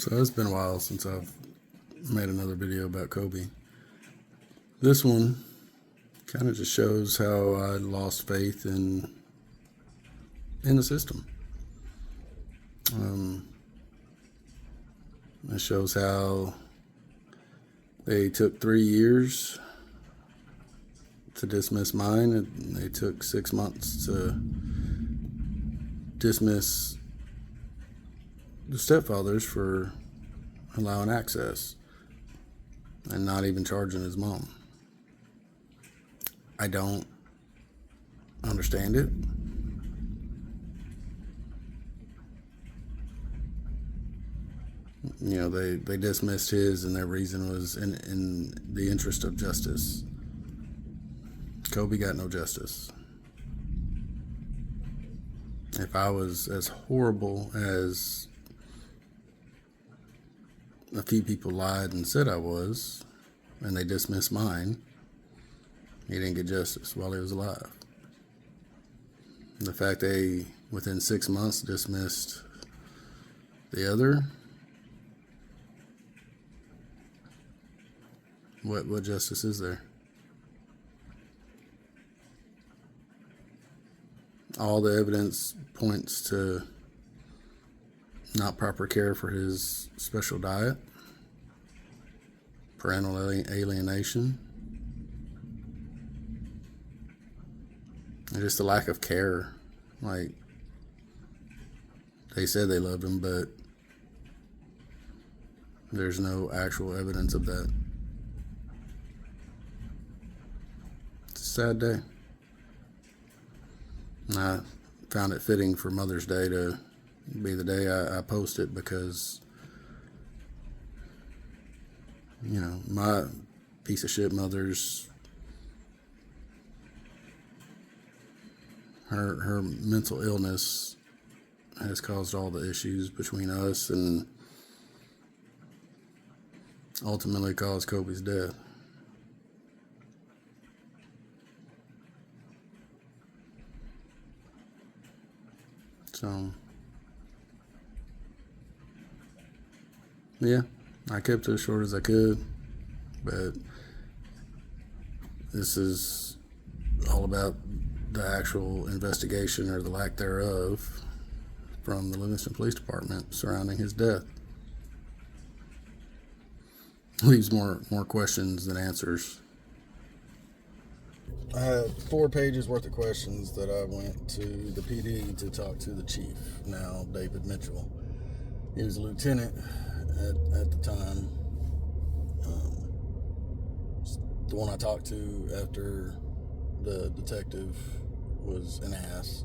So it's been a while since I've made another video about Kobe. This one kind of just shows how I lost faith in the system. It shows how they took 3 years to dismiss mine, and they took 6 months to dismiss the stepfathers for allowing access and not even charging his mom. I don't understand it. You know, they dismissed his, and their reason was in the interest of justice. Kobe got no justice. If I was as horrible as a few people lied and said I was, and they dismissed mine, he didn't get justice while he was alive. The fact they, within 6 months, dismissed the other, what justice is there? All the evidence points to not proper care for his special diet, parental alienation, and just the lack of care. Like, they said they loved him, but there's no actual evidence of that. It's a sad day. And I found it fitting for Mother's Day to be the day I post it, because, you know, my piece of shit mother's, her mental illness has caused all the issues between us and ultimately caused Kobe's death. So, yeah, I kept it as short as I could, but this is all about the actual investigation, or the lack thereof, from the Livingston Police Department surrounding his death. Leaves more questions than answers. I had 4 pages worth of questions that I went to the PD to talk to the chief, now David Mitchell. He was a lieutenant at the time. The one I talked to after the detective was an ass.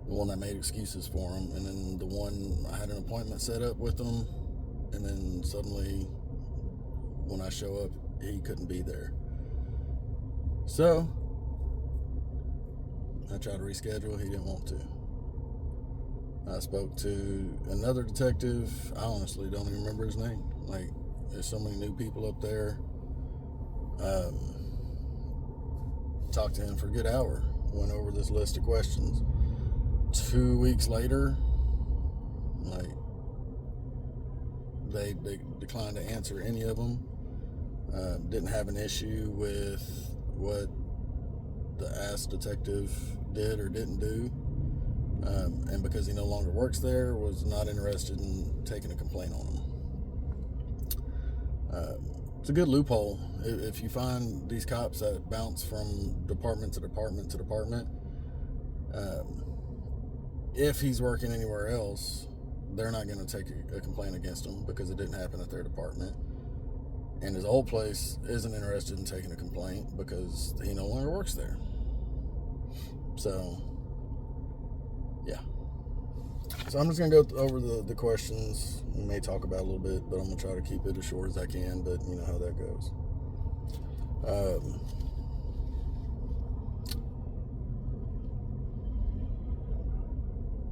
The one that made excuses for him. And then the one, I had an appointment set up with him, and then suddenly when I show up, he couldn't be there. So I tried to reschedule. He didn't want to. I spoke to another detective. I honestly don't even remember his name. Like, there's so many new people up there. Talked to him for a good hour. Went over this list of questions. 2 weeks later, like, they declined to answer any of them. Didn't have an issue with what the ass detective did or didn't do, and because he no longer works there, was not interested in taking a complaint on him. It's a good loophole. If you find these cops that bounce from department to department to department, if he's working anywhere else, they're not going to take a complaint against him because it didn't happen at their department. And his old place isn't interested in taking a complaint because he no longer works there. So, yeah. So I'm just going to go over the questions. We may talk about it a little bit, but I'm going to try to keep it as short as I can, but you know how that goes.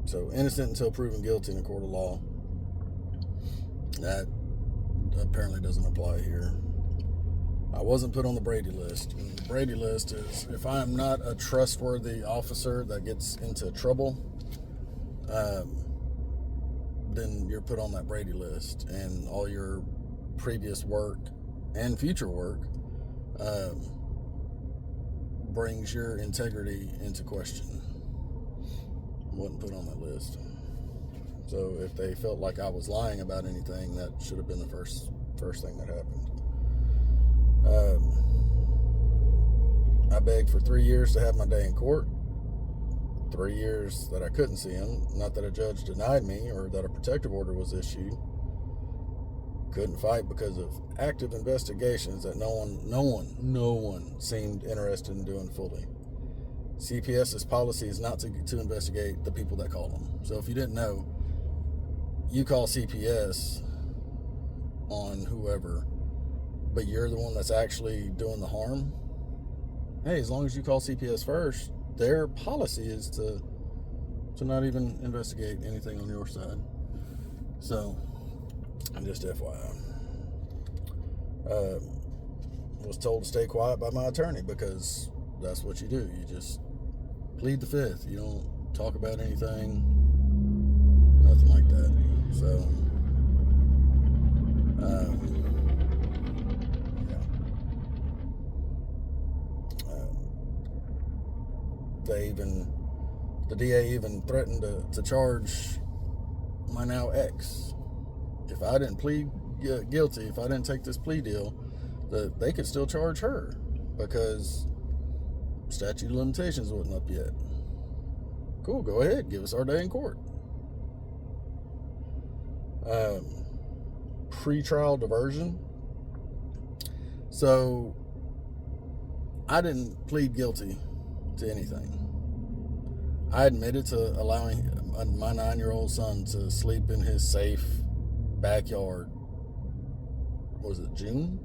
So, innocent until proven guilty in a court of law. That apparently doesn't apply here. I wasn't put on the Brady list. And the Brady list is if I am not a trustworthy officer that gets into trouble, then you're put on that Brady list, and all your previous work and future work brings your integrity into question. Wasn't put on that list. So if they felt like I was lying about anything, that should have been the first thing that happened. I begged for 3 years to have my day in court. 3 years that I couldn't see him. Not that a judge denied me or that a protective order was issued. Couldn't fight because of active investigations that no one seemed interested in doing fully. CPS's policy is not to investigate the people that call them. So if you didn't know, you call CPS on whoever, but you're the one that's actually doing the harm. Hey, as long as you call CPS first, their policy is to not even investigate anything on your side. So, just FYI. Was told to stay quiet by my attorney because that's what you do. You just plead the fifth. You don't talk about anything, nothing like that. So, the DA even threatened to charge my now ex. If I didn't plead guilty, if I didn't take this plea deal, that they could still charge her because statute of limitations wasn't up yet. Cool, go ahead, give us our day in court. Pre-trial diversion. So I didn't plead guilty to anything. I admitted to allowing my 9-year-old son to sleep in his safe backyard. Was it June?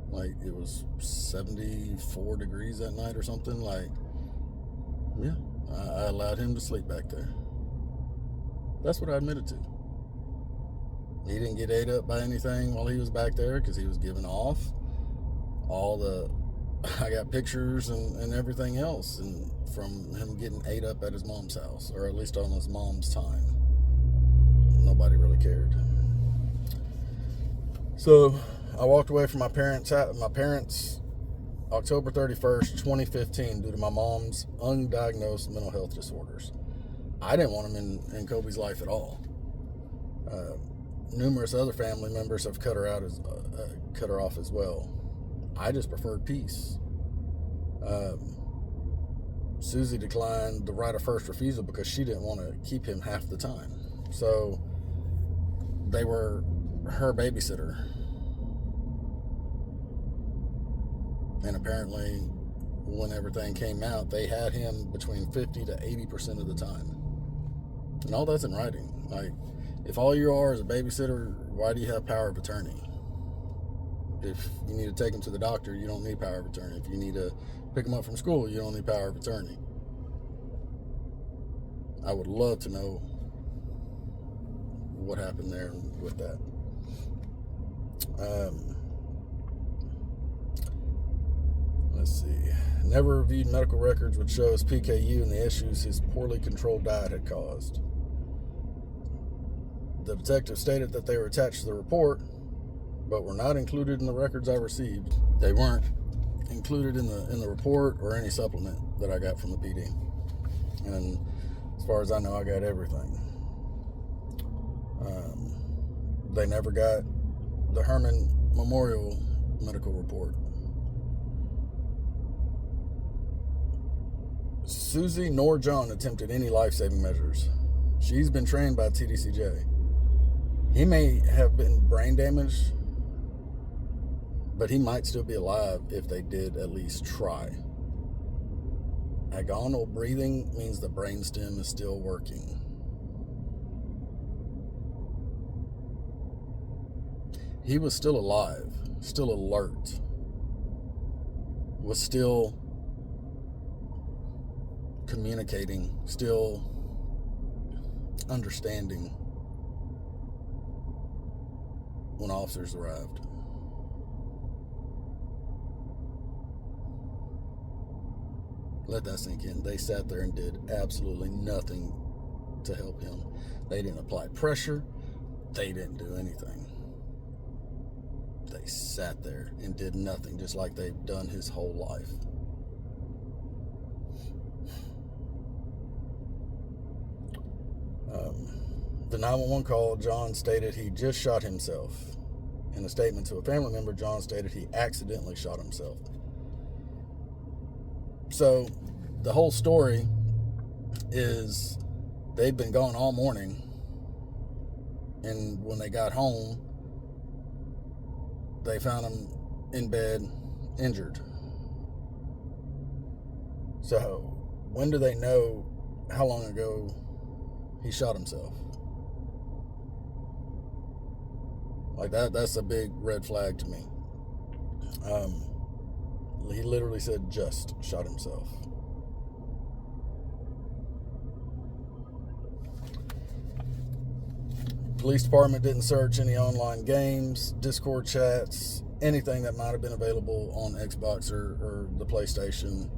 Like, it was 74 degrees that night or something. Like, yeah, I allowed him to sleep back there. That's what I admitted to. He didn't get ate up by anything while he was back there because he was giving off all the... I got pictures and everything else and from him getting ate up at his mom's house, or at least on his mom's time. Nobody really cared. So I walked away from my parents October 31st, 2015 due to my mom's undiagnosed mental health disorders. I didn't want him in Kobe's life at all. Numerous other family members have cut her off as well. I just preferred peace. Susie declined the right of first refusal because she didn't want to keep him half the time. So they were her babysitter. And apparently, when everything came out, they had him between 50 to 80% of the time. And all that's in writing. Like, if all you are is a babysitter, why do you have power of attorney? If you need to take him to the doctor, you don't need power of attorney. If you need to pick him up from school, you don't need power of attorney. I would love to know what happened there with that. Let's see. Never reviewed medical records which shows PKU and the issues his poorly controlled diet had caused. The detective stated that they were attached to the report, but were not included in the records I received. They weren't included in the report or any supplement that I got from the PD. And as far as I know, I got everything. They never got the Herman Memorial medical report. Susie nor John attempted any life-saving measures. She's been trained by TDCJ. He may have been brain damaged, but he might still be alive if they did at least try. Agonal breathing means the brainstem is still working. He was still alive, still alert, was still communicating, still understanding when officers arrived. Let that sink in. They sat there and did absolutely nothing to help him. They didn't apply pressure. They didn't do anything. They sat there and did nothing, just like they've done his whole life. The 911 call, John stated he just shot himself. In a statement to a family member, John stated he accidentally shot himself. So the whole story is they'd been gone all morning, and when they got home, they found him in bed, injured. So when do they know how long ago he shot himself? Like that's a big red flag to me. He literally said just shot himself. Police department didn't search any online games, Discord chats, anything that might have been available on Xbox or the PlayStation,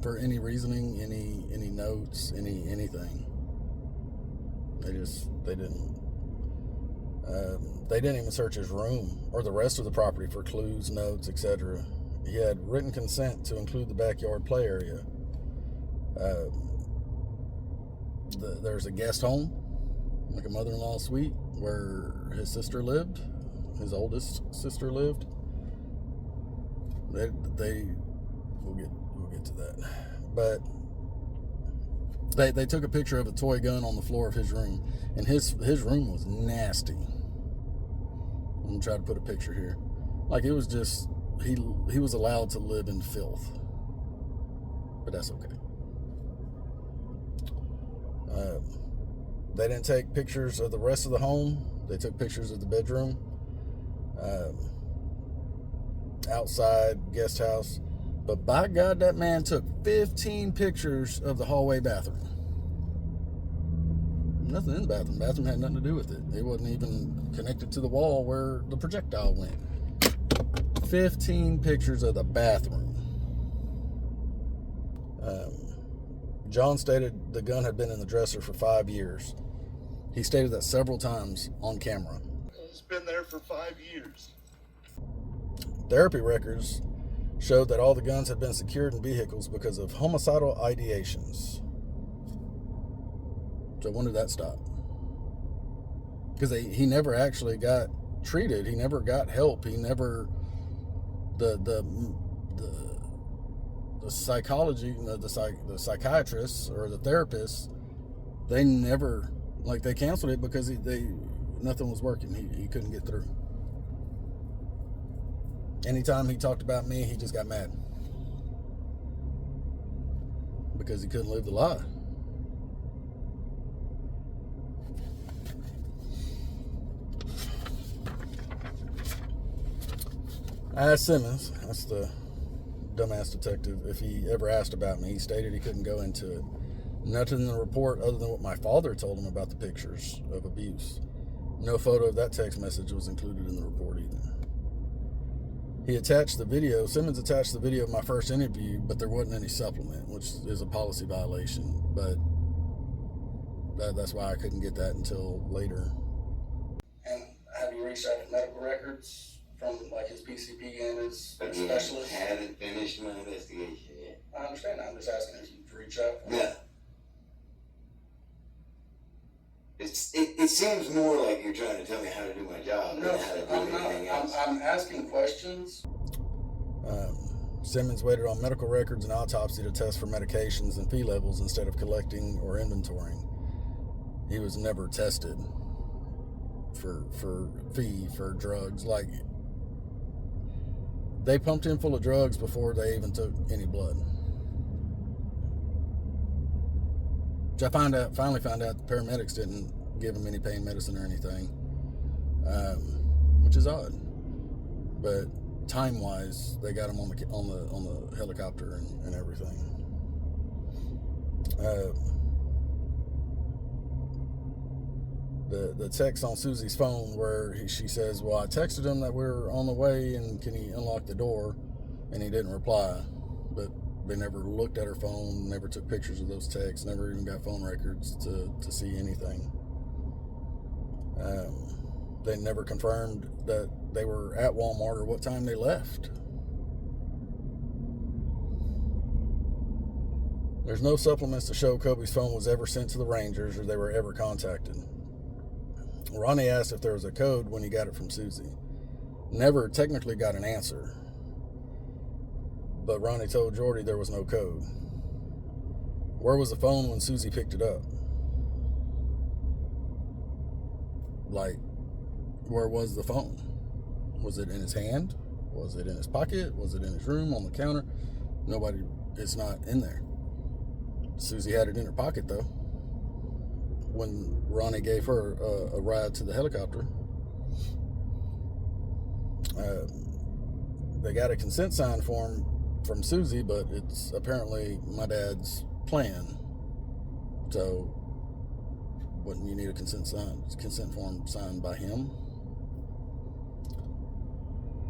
for any reasoning, any notes, anything. They didn't even search his room or the rest of the property for clues, notes, etc. He had written consent to include the backyard play area. There's a guest home, like a mother-in-law suite, where his sister lived, his oldest sister lived. We'll get to that. But they took a picture of a toy gun on the floor of his room, and his room was nasty. I'm gonna try to put a picture here. Like, it was just, he was allowed to live in filth, but that's okay. They didn't take pictures of the rest of the home. They took pictures of the bedroom, outside guest house. But by God, that man took 15 pictures of the hallway bathroom. Nothing in the bathroom. The bathroom had nothing to do with it. It wasn't even connected to the wall where the projectile went. 15 pictures of the bathroom. John stated the gun had been in the dresser for 5 years. He stated that several times on camera. It's been there for 5 years. Therapy records showed that all the guns had been secured in vehicles because of homicidal ideations. So when did that stop? Because he never actually got treated. He never got help. He never, the psychology, the psychiatrists or the therapists, they never, like, they canceled it because nothing was working. He couldn't get through. Anytime he talked about me, he just got mad because he couldn't live the lie. I asked Simmons, that's the dumbass detective, if he ever asked about me. He stated he couldn't go into it. Nothing in the report other than what my father told him about the pictures of abuse. No photo of that text message was included in the report either. He attached the video, Simmons attached the video of my first interview, but there wasn't any supplement, which is a policy violation. But that's why I couldn't get that until later. And have you reached out to medical records from, like, his PCP and his specialist? I haven't finished my investigation yet. I understand. I'm just asking if you've reached out. No. It seems more like you're trying to tell me how to do my job than how to do anything else. I'm asking questions. Simmons waited on medical records and autopsy to test for medications and fee levels instead of collecting or inventorying. He was never tested for fee for drugs. Like, they pumped him full of drugs before they even took any blood. Which I finally found out the paramedics didn't give him any pain medicine or anything, which is odd. But time-wise, they got him on the helicopter and everything. The text on Susie's phone where she says, "Well, I texted him that we were on the way and can he unlock the door?" and he didn't reply. But They never looked at her phone, never took pictures of those texts, never even got phone records to see anything. They never confirmed that they were at Walmart or what time they left. There's no supplements to show Kobe's phone was ever sent to the Rangers or they were ever contacted. Ronnie asked if there was a code when he got it from Susie. Never technically got an answer. But Ronnie told Jordy there was no code. Where was the phone when Susie picked it up? Like, where was the phone? Was it in his hand? Was it in his pocket? Was it in his room on the counter? It's not in there. Susie had it in her pocket, though, when Ronnie gave her a ride to the helicopter. They got a consent sign form from Susie, but it's apparently my dad's plan. So, wouldn't you need a consent form signed by him?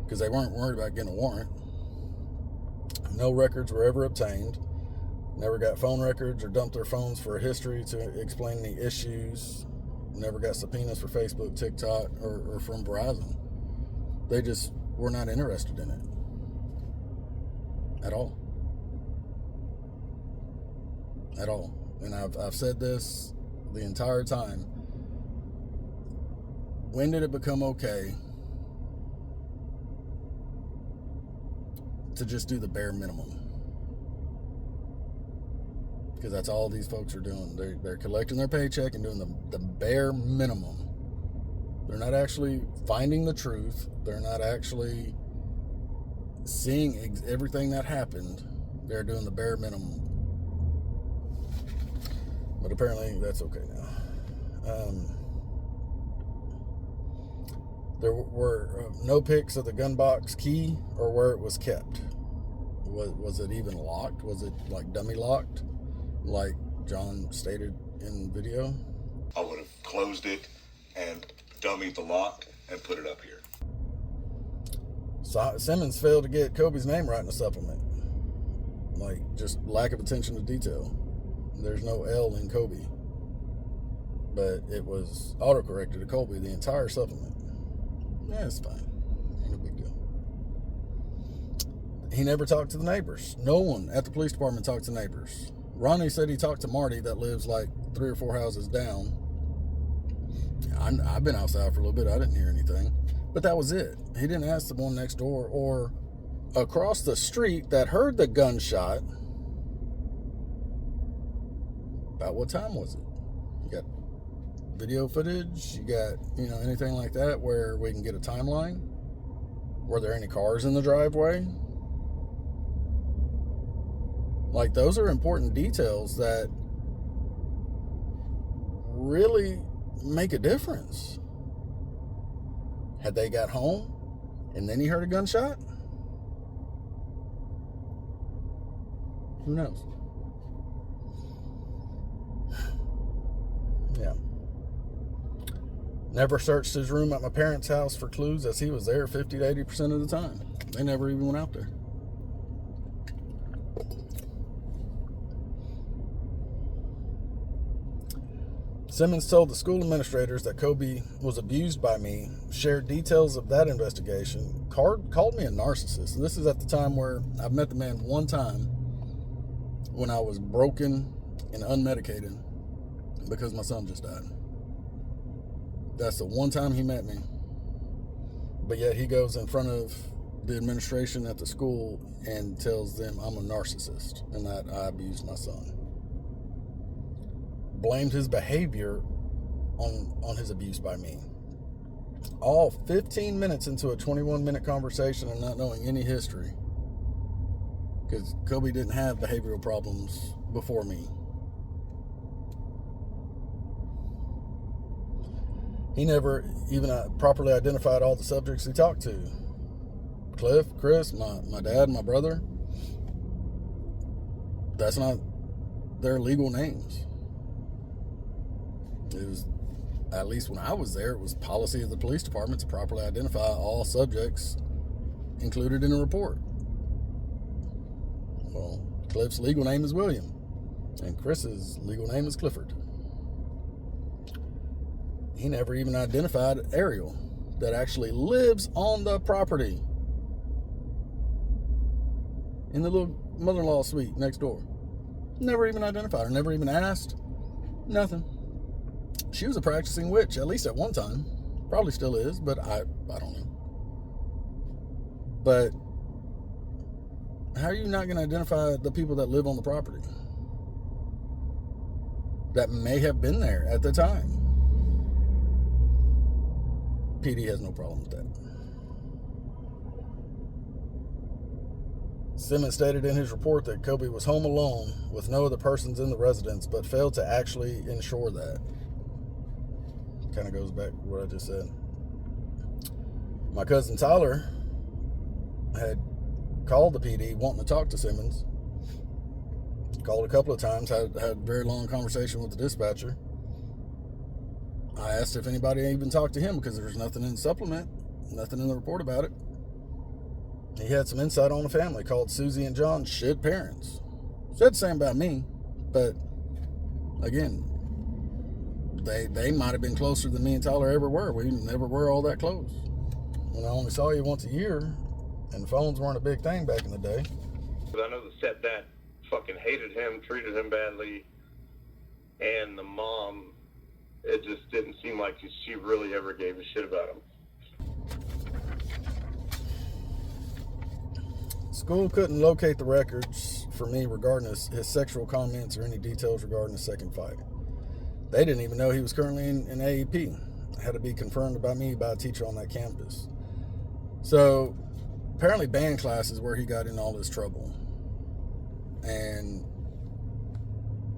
Because they weren't worried about getting a warrant. No records were ever obtained. Never got phone records or dumped their phones for a history to explain any issues. Never got subpoenas for Facebook, TikTok, or from Verizon. They just were not interested in it. At all. At all. And I've said this the entire time. When did it become okay to just do the bare minimum? Because that's all these folks are doing. They're collecting their paycheck and doing the bare minimum. They're not actually finding the truth. They're not actually seeing everything that happened. They're doing the bare minimum. But apparently that's okay now. There were no pics of the gun box key or where it was kept. Was it even locked? Was it like dummy locked, like John stated in video? I would have closed it and dummied the lock and put it up here. Simmons failed to get Kobe's name right in the supplement. Like, just lack of attention to detail. There's no L in Kobe. But it was autocorrected to Kobe, the entire supplement. Yeah, it's fine. Ain't a big deal. He never talked to the neighbors. No one at the police department talked to neighbors. Ronnie said he talked to Marty that lives like 3 or 4 houses down. I've been outside for a little bit. I didn't hear anything. But that was it. He didn't ask the one next door or across the street that heard the gunshot. About what time was it? You got video footage? You got, anything like that where we can get a timeline? Were there any cars in the driveway? Like, those are important details that really make a difference. Had they got home and then he heard a gunshot? Who knows? Yeah. Never searched his room at my parents' house for clues as he was there 50 to 80% of the time. They never even went out there. Simmons told the school administrators that Kobe was abused by me, shared details of that investigation, called me a narcissist. And this is at the time where I've met the man one time when I was broken and unmedicated because my son just died. That's the one time he met me. But yet he goes in front of the administration at the school and tells them I'm a narcissist and that I abused my son. Blamed his behavior on his abuse by me. All 15 minutes into a 21-minute conversation and not knowing any history. Because Kobe didn't have behavioral problems before me. He never even properly identified all the subjects he talked to. Cliff, Chris, my dad, my brother. That's not their legal names. It was, at least when I was there, it was policy of the police department to properly identify all subjects included in a report. Well, Cliff's legal name is William, and Chris's legal name is Clifford. He never even identified Ariel, that actually lives on the property, in the little mother-in-law suite next door. Never even identified her, never even asked, nothing. She was a practicing witch, at least at one time. Probably still is, but I don't know. But how are you not going to identify the people that live on the property that may have been there at the time? PD has no problem with that. Simmons stated in his report that Kobe was home alone with no other persons in the residence, but failed to actually ensure that. Kind of goes back to what I just said. My cousin Tyler had called the PD wanting to talk to Simmons. Called a couple of times, had a very long conversation with the dispatcher. I asked if anybody even talked to him because there's nothing in the supplement, nothing in the report about it. He had some insight on the family, called Susie and John's shit parents. Said the same about me, but again, they might have been closer than me and Tyler ever were. We never were all that close. When I only saw you once a year, and phones weren't a big thing back in the day. I know the stepdad fucking hated him, treated him badly, and the mom, it just didn't seem like she really ever gave a shit about him. School couldn't locate the records for me regarding his sexual comments or any details regarding the second fight. They didn't even know he was currently in AEP. It had to be confirmed about me by a teacher on that campus. So apparently band class is where he got in all this trouble. And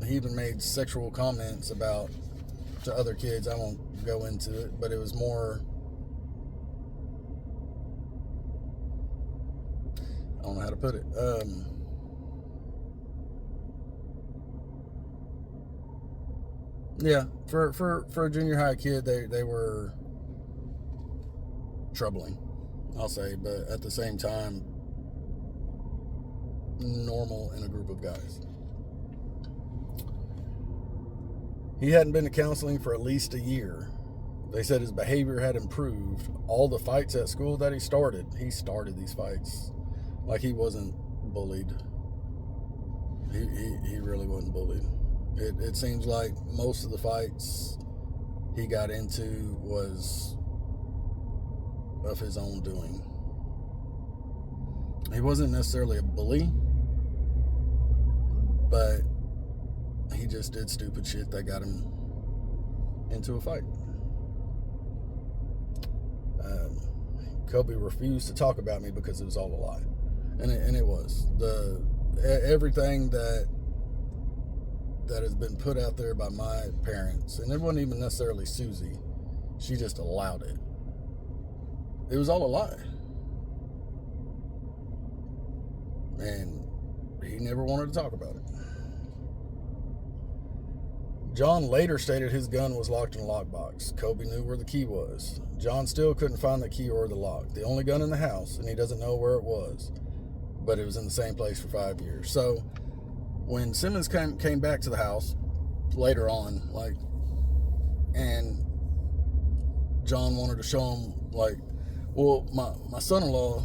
he even made sexual comments to other kids. I won't go into it, but it was more, I don't know how to put it. Yeah, for a junior high kid, they were troubling, I'll say, but at the same time, normal in a group of guys. He hadn't been to counseling for at least a year. They said his behavior had improved. All the fights at school that he started these fights like he wasn't bullied. He really wasn't bullied. It seems like most of the fights he got into was of his own doing. He wasn't necessarily a bully, but he just did stupid shit that got him into a fight. Kobe refused to talk about me because it was all a lie, and it was. Everything that has been put out there by my parents, and it wasn't even necessarily Susie. She just allowed it. It was all a lie. And he never wanted to talk about it. John later stated his gun was locked in a lockbox. Kobe knew where the key was. John still couldn't find the key or the lock. The only gun in the house, and he doesn't know where it was. But it was in the same place for 5 years. So when Simmons came back to the house later on, and John wanted to show him, well, my son-in-law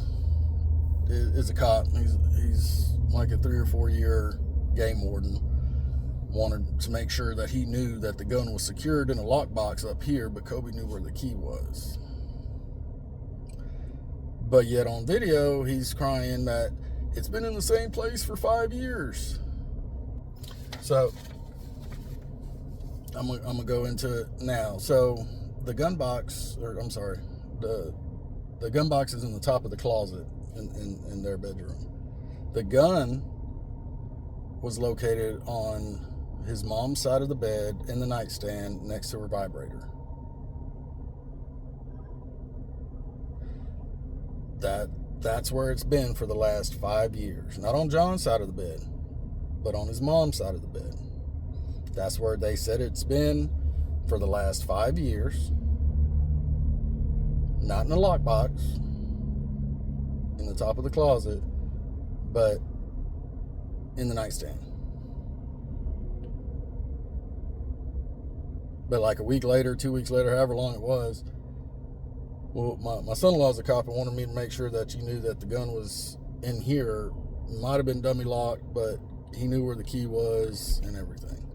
is a cop. He's like a 3 or 4 year game warden. Wanted to make sure that he knew that the gun was secured in a lockbox up here, but Kobe knew where the key was. But yet on video, he's crying that it's been in the same place for 5 years. So I'm gonna go into it now. So the gun box, the gun box is in the top of the closet in their bedroom. The gun was located on his mom's side of the bed in the nightstand next to her vibrator. That's where it's been for the last 5 years. Not on John's side of the bed, but on his mom's side of the bed. That's where they said it's been for the last 5 years. Not in a lockbox in the top of the closet, but in the nightstand. But like a week later, 2 weeks later, however long it was, well, my son-in-law's a cop and wanted me to make sure that you knew that the gun was in here. Might have been dummy locked, but he knew where the key was and everything.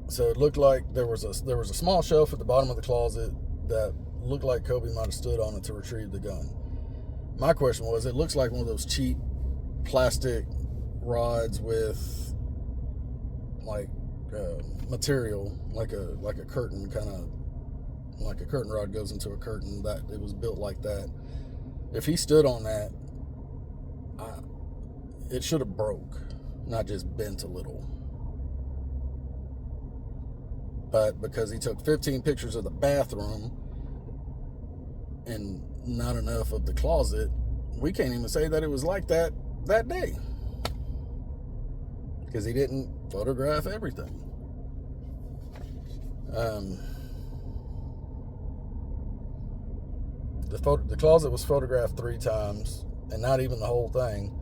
So it looked like there was a small shelf at the bottom of the closet that looked like Kobe might have stood on it to retrieve the gun. My question was, it looks like one of those cheap plastic rods with like material, like a curtain, kind of like a curtain rod goes into a curtain. That it was built like that. If he stood on that, it should have broke, not just bent a little. But because he took 15 pictures of the bathroom and not enough of the closet, we can't even say that it was like that day. Because he didn't photograph everything. The closet was photographed 3 times, and not even the whole thing.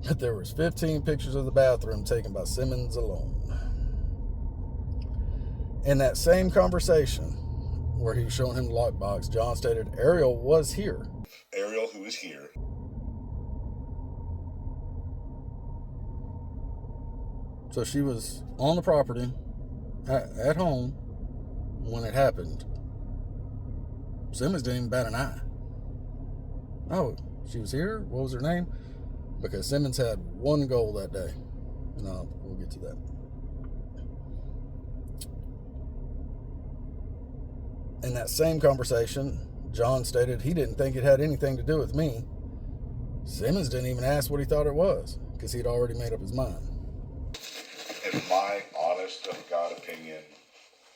But there was 15 pictures of the bathroom taken by Simmons alone. In that same conversation where he was showing him the lockbox, John stated Ariel was here. Ariel, who is here. So she was on the property at home when it happened. Simmons didn't even bat an eye. Oh, she was here? What was her name? Because Simmons had one goal that day. No, we'll get to that. In that same conversation, John stated he didn't think it had anything to do with me. Simmons didn't even ask what he thought it was, because he'd already made up his mind. In my honest to God opinion,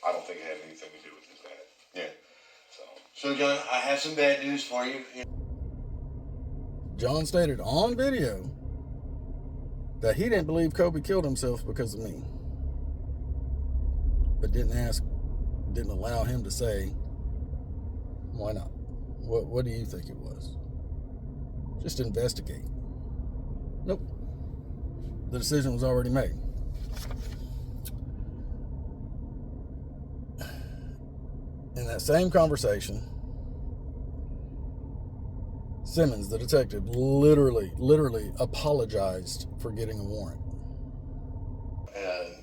I don't think it had anything to do with his dad. Yeah. So So, John, I have some bad news for you. John stated on video that he didn't believe Kobe killed himself because of me, but didn't allow him to say why not. What do you think it was? Just investigate. Nope. The decision was already made. In that same conversation, Simmons, the detective, literally apologized for getting a warrant.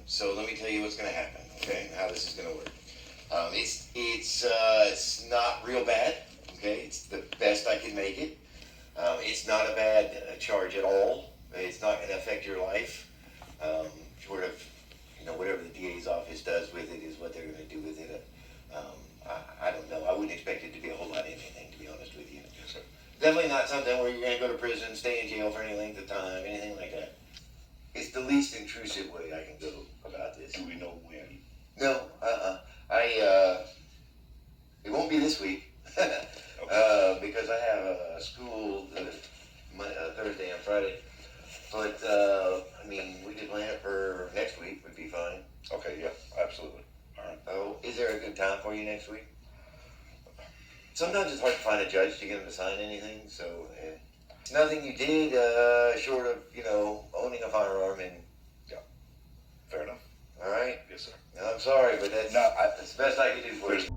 So let me tell you what's going to happen, okay? How this is going to work. It's not real bad, okay? It's the best I can make it. It's not a bad charge at all. It's not going to affect your life. Short of, whatever the DA's office does with it is what they're going to do with it. I don't know. I wouldn't expect it to be a whole lot of anything, to be honest with you. Yes, sir. Definitely not something where you're going to go to prison, stay in jail for any length of time, anything like that. It's the least intrusive way I can go about this. Do we know when? No, it won't be this week. Okay. Because I have a school Thursday and Friday. But, we could plan it for next week, would be fine. Okay, yeah, absolutely. All right. Oh, is there a good time for you next week? Sometimes it's hard to find a judge to get him to sign anything, so nothing you did short of, owning a firearm and... Yeah, fair enough. All right? Yes, sir. No, I'm sorry, but that's the best I can do for you.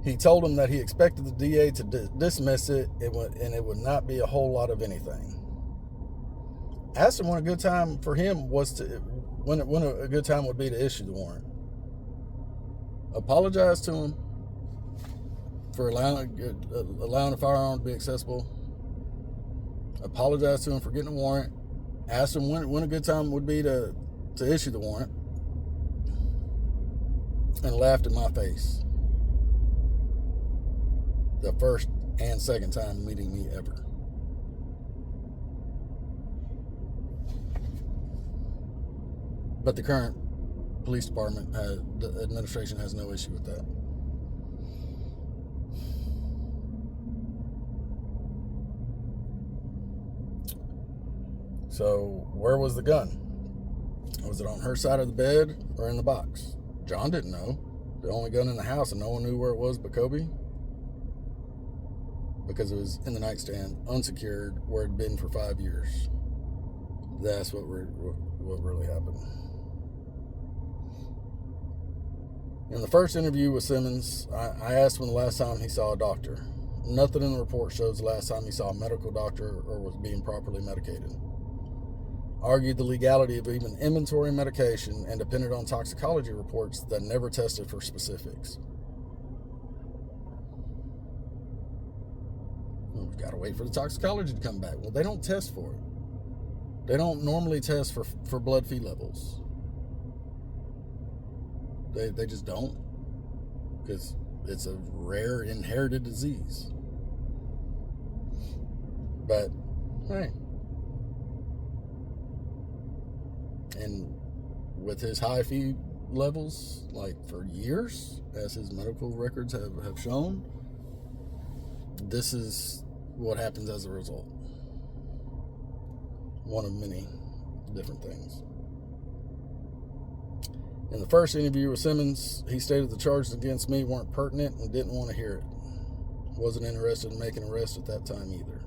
He told him that he expected the DA to dismiss it, and it would not be a whole lot of anything. Asked him when a good time for him was to, when a good time would be to issue the warrant. Apologized to him for allowing a firearm to be accessible. Apologized to him for getting a warrant. Asked him when a good time would be to issue the warrant, and laughed in my face. The first and second time meeting me ever. But the current police department, the administration has no issue with that. So, where was the gun? Was it on her side of the bed or in the box? John didn't know. the only gun in the house and no one knew where it was but Kobe? Because it was in the nightstand, unsecured, where it had been for 5 years. That's what really happened. In the first interview with Simmons, I asked when the last time he saw a doctor. Nothing in the report shows the last time he saw a medical doctor or was being properly medicated. Argued the legality of even inventory medication and depended on toxicology reports that never tested for specifics. We've got to wait for the toxicology to come back. Well, they don't test for it. They don't normally test for blood Phe levels. They just don't. Because it's a rare inherited disease. But, hey. And with his high Phe levels, like for years, as his medical records have shown, this is what happens as a result. One of many different things. In the first interview with Simmons, he stated the charges against me weren't pertinent and didn't want to hear it. Wasn't interested in making an arrest at that time either.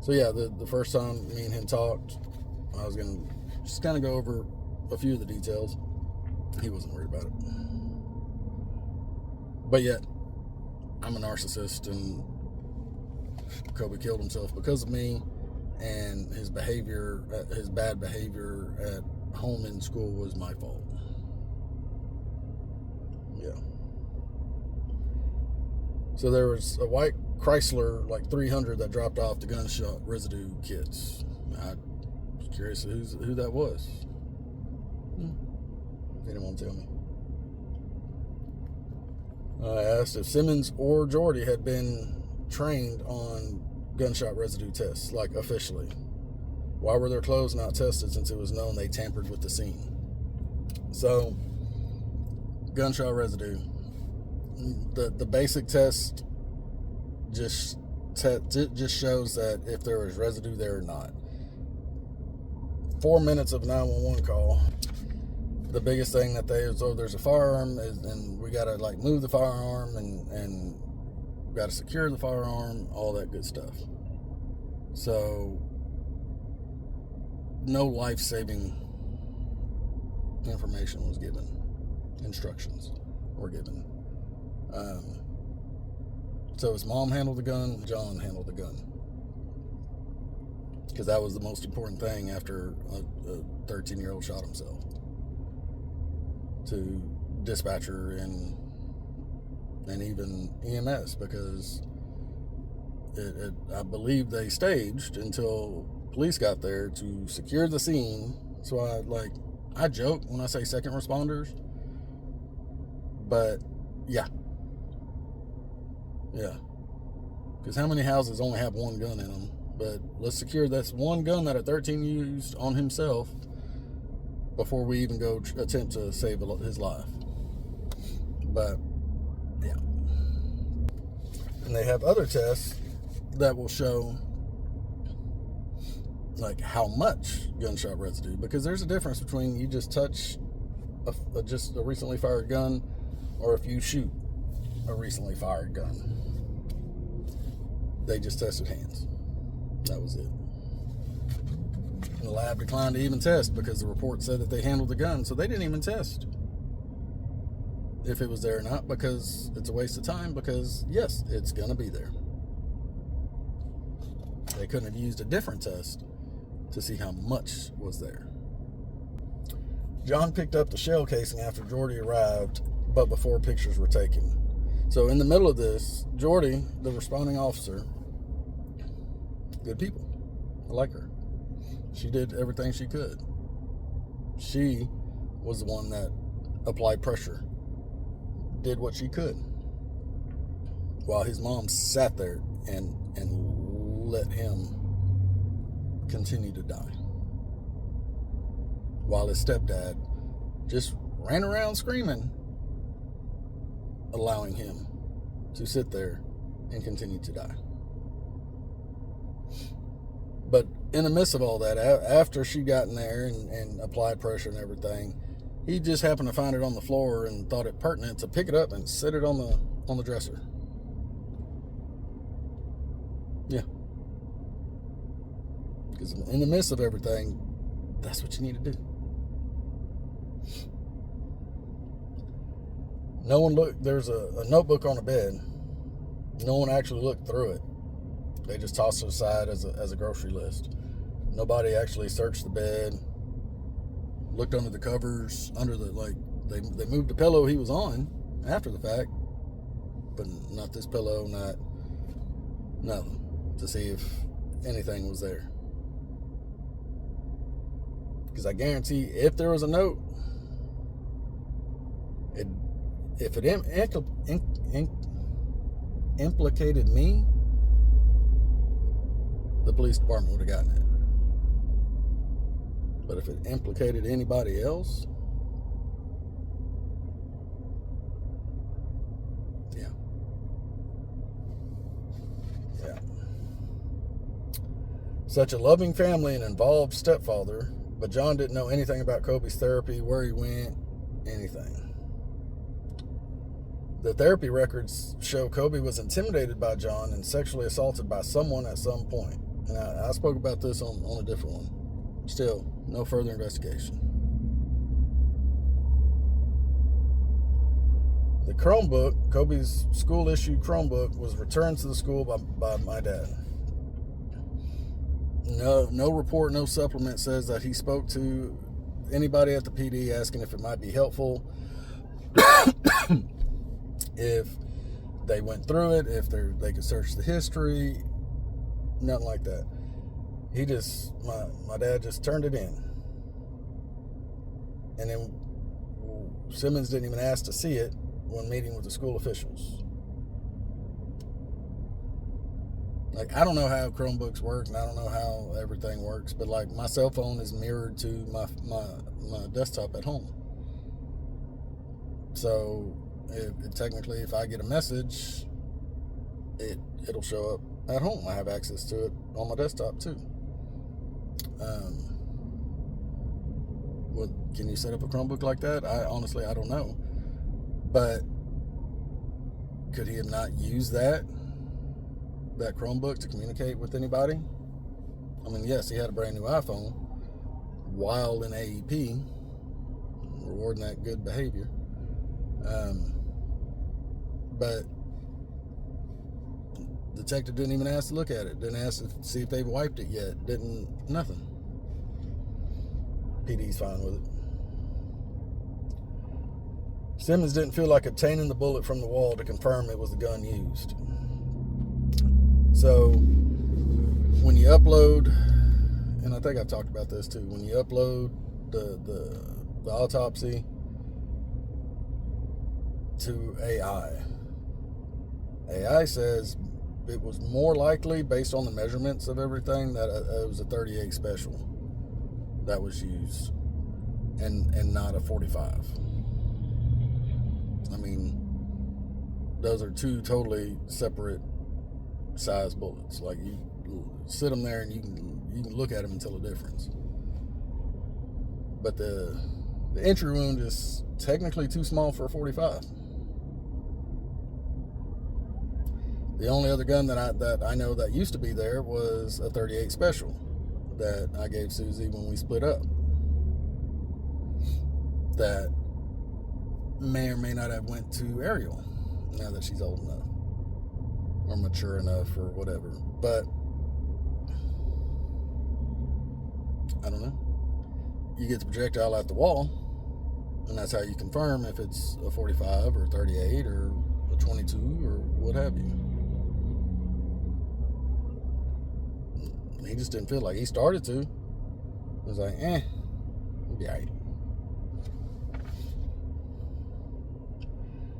So yeah, the first time me and him talked, I was going to just kind of go over a few of the details. He wasn't worried about it. But yet, I'm a narcissist, and Kobe killed himself because of me, and his behavior, his bad behavior at home and school was my fault. Yeah. So there was a white Chrysler, like 300, that dropped off the gunshot residue kits. I was curious who that was. They didn't want to tell me. I asked if Simmons or Jordy had been trained on gunshot residue tests, like officially. Why were their clothes not tested since it was known they tampered with the scene? So, gunshot residue. The basic test just shows that if there was residue there or not. 4 minutes of 911 call. The biggest thing that there's a firearm, and we gotta like move the firearm and we gotta secure the firearm, all that good stuff. So no life-saving information was given. Instructions were given. So his mom handled the gun, John handled the gun. Because that was the most important thing after a 13-year-old shot himself. To dispatcher and even EMS, because I believe they staged until police got there to secure the scene. So I joke when I say second responders, but yeah, because how many houses only have one gun in them? But let's secure this one gun that a 13 used on himself before we even go attempt to save his life. But yeah, and they have other tests that will show like how much gunshot residue, because there's a difference between you just touch just a recently fired gun, or if you shoot a recently fired gun. They just tested hands. That was it. And the lab declined to even test because the report said that they handled the gun, so they didn't even test if it was there or not, because it's a waste of time, because yes, it's gonna be there. They couldn't have used a different test to see how much was there. John picked up the shell casing after Jordy arrived, but before pictures were taken. So in the middle of this, Jordy, the responding officer, good people. I like her. She did everything she could. She was the one that applied pressure, did what she could, while his mom sat there and let him continue to die, while his stepdad just ran around screaming, allowing him to sit there and continue to die. But in the midst of all that, after she got in there and applied pressure and everything, He just happened to find it on the floor and thought it pertinent to pick it up and set it on the dresser. Yeah. Because in the midst of everything, that's what you need to do. No one looked. There's a notebook on the bed. No one actually looked through it. They just tossed it aside as a grocery list. Nobody actually searched the bed, looked under the covers, they moved the pillow he was on after the fact, but not this pillow, not nothing, to see if anything was there. Because I guarantee if there was a note, if it implicated me, the police department would have gotten it. But if it implicated anybody else, yeah. Such a loving family and involved stepfather, but John didn't know anything about Kobe's therapy, where he went, anything. The therapy records show Kobe was intimidated by John and sexually assaulted by someone at some point. And I spoke about this on a different one. Still, no further investigation. The Chromebook, Kobe's school-issued Chromebook, was returned to the school by my dad. No report, no supplement says that he spoke to anybody at the PD asking if it might be helpful. If they went through it, if they could search the history, nothing like that. He just, my dad just turned it in. And then Simmons didn't even ask to see it when meeting with the school officials. Like, I don't know how Chromebooks work, and I don't know how everything works, but like, my cell phone is mirrored to my desktop at home. So technically, if I get a message, it'll show up at home. I have access to it on my desktop too. Can you set up a Chromebook like that? Honestly, I don't know. But could he have not used that Chromebook to communicate with anybody? I mean, yes, he had a brand new iPhone while in AEP, rewarding that good behavior. But the detective didn't even ask to look at it. Didn't ask to see if they've wiped it yet. Nothing. PD's fine with it. Simmons didn't feel like obtaining the bullet from the wall to confirm it was the gun used. So when you upload, and I think I've talked about this too, when you upload the autopsy to AI says it was more likely, based on the measurements of everything, that it was a 38 special that was used and not a 45. I mean, those are two totally separate size bullets. Like, you sit them there and you can look at them and tell the difference. But the entry wound is technically too small for a 45. The only other gun that I know that used to be there was a 38 special that I gave Susie when we split up. That may or may not have went to Ariel now that she's old enough or mature enough or whatever. But I don't know. You get the projectile at the wall, and that's how you confirm if it's a 45 or 38 or a 22 or what have you. He just didn't feel like he started to. It was like, it'll be all right.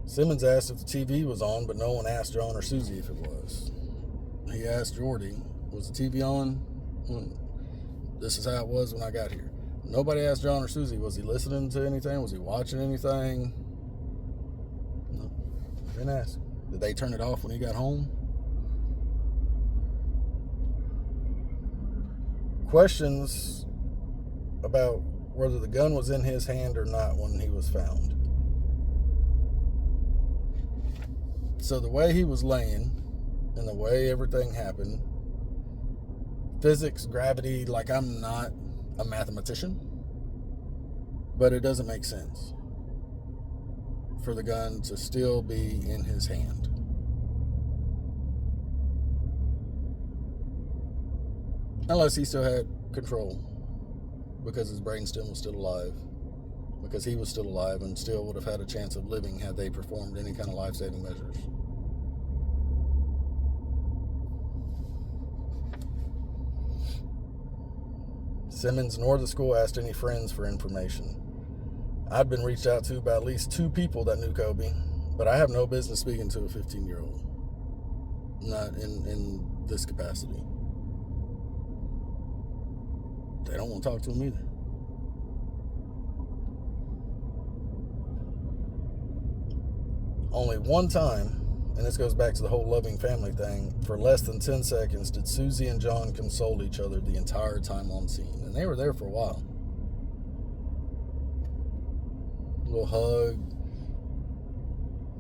Simmons asked if the TV was on, but no one asked John or Susie if it was. He asked Jordy, was the TV on? This is how it was when I got here. Nobody asked John or Susie, was he listening to anything? Was he watching anything? No, didn't ask. Did they turn it off when he got home? Questions about whether the gun was in his hand or not when he was found. So the way he was laying and the way everything happened, physics, gravity, like, I'm not a mathematician, but it doesn't make sense for the gun to still be in his hand. Unless he still had control because his brainstem was still alive, because he was still alive and still would have had a chance of living had they performed any kind of life-saving measures. Simmons nor the school asked any friends for information. I'd been reached out to by at least 2 people that knew Kobe, but I have no business speaking to a 15-year-old. Not in this capacity. They don't want to talk to him either. Only one time, and this goes back to the whole loving family thing, for less than 10 seconds did Susie and John console each other the entire time on scene. And they were there for a while. A little hug.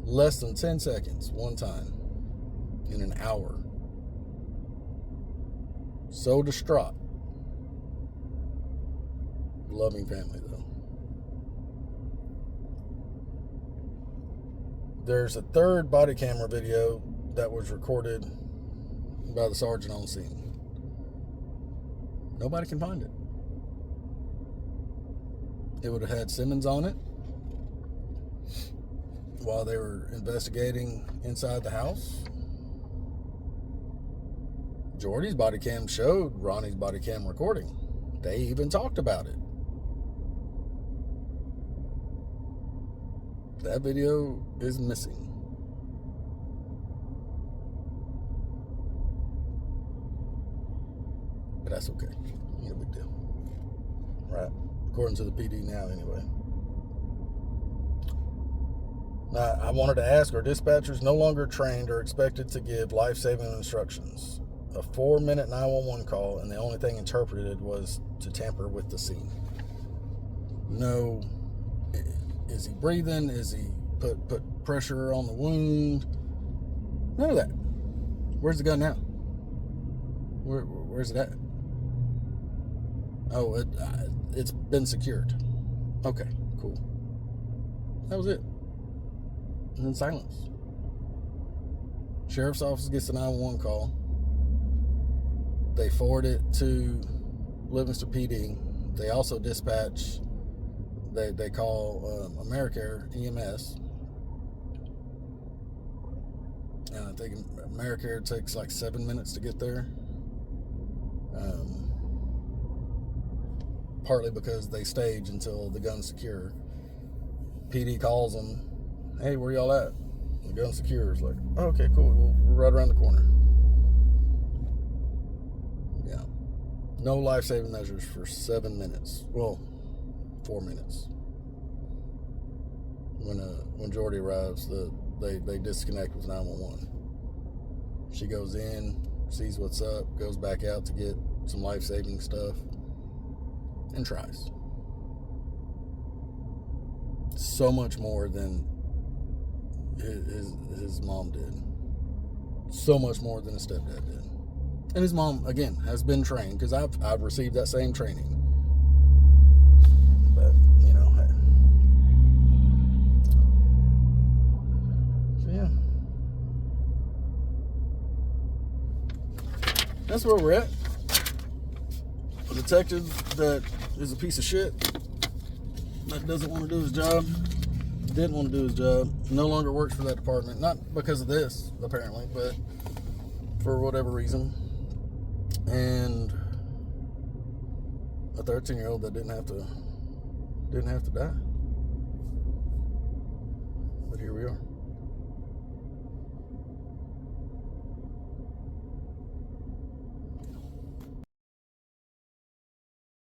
Less than 10 seconds, one time, in an hour. So distraught. Loving family, though. There's a third body camera video that was recorded by the sergeant on scene. Nobody can find it. It would have had Simmons on it while they were investigating inside the house. Jordy's body cam showed Ronnie's body cam recording. They even talked about it. That video is missing. But that's okay. Ain't a big deal. Right? According to the PD now, anyway. Now, I wanted to ask, are dispatchers no longer trained or expected to give life-saving instructions? A 4-minute 911 call, and the only thing interpreted was to tamper with the scene. No. Is he breathing? Is he put pressure on the wound? None of that. Where's the gun now? Where's it at? Oh, it's been secured. Okay, cool. That was it. And then silence. Sheriff's office gets a 911 call. They forward it to Livingston PD. They also dispatch. They call AmeriCare EMS, and I think AmeriCare takes like 7 minutes to get there. Partly because they stage until the gun's secure. PD calls them, "Hey, where y'all at?" The gun's secure. It's like, oh, okay, cool. We're right around the corner. Yeah, no life-saving measures for 7 minutes. Well, 4 minutes. When Jordy arrives, they disconnect with 911. She goes in, sees what's up, goes back out to get some life-saving stuff, and tries. So much more than his mom did. So much more than his stepdad did. And his mom, again, has been trained, because I've received that same training. But, you know, hey. So, yeah. That's where we're at. A detective that is a piece of shit, that doesn't want to do his job, didn't want to do his job, no longer works for that department. Not because of this, apparently, but for whatever reason. And a 13-year-old that didn't have to die. But here we are.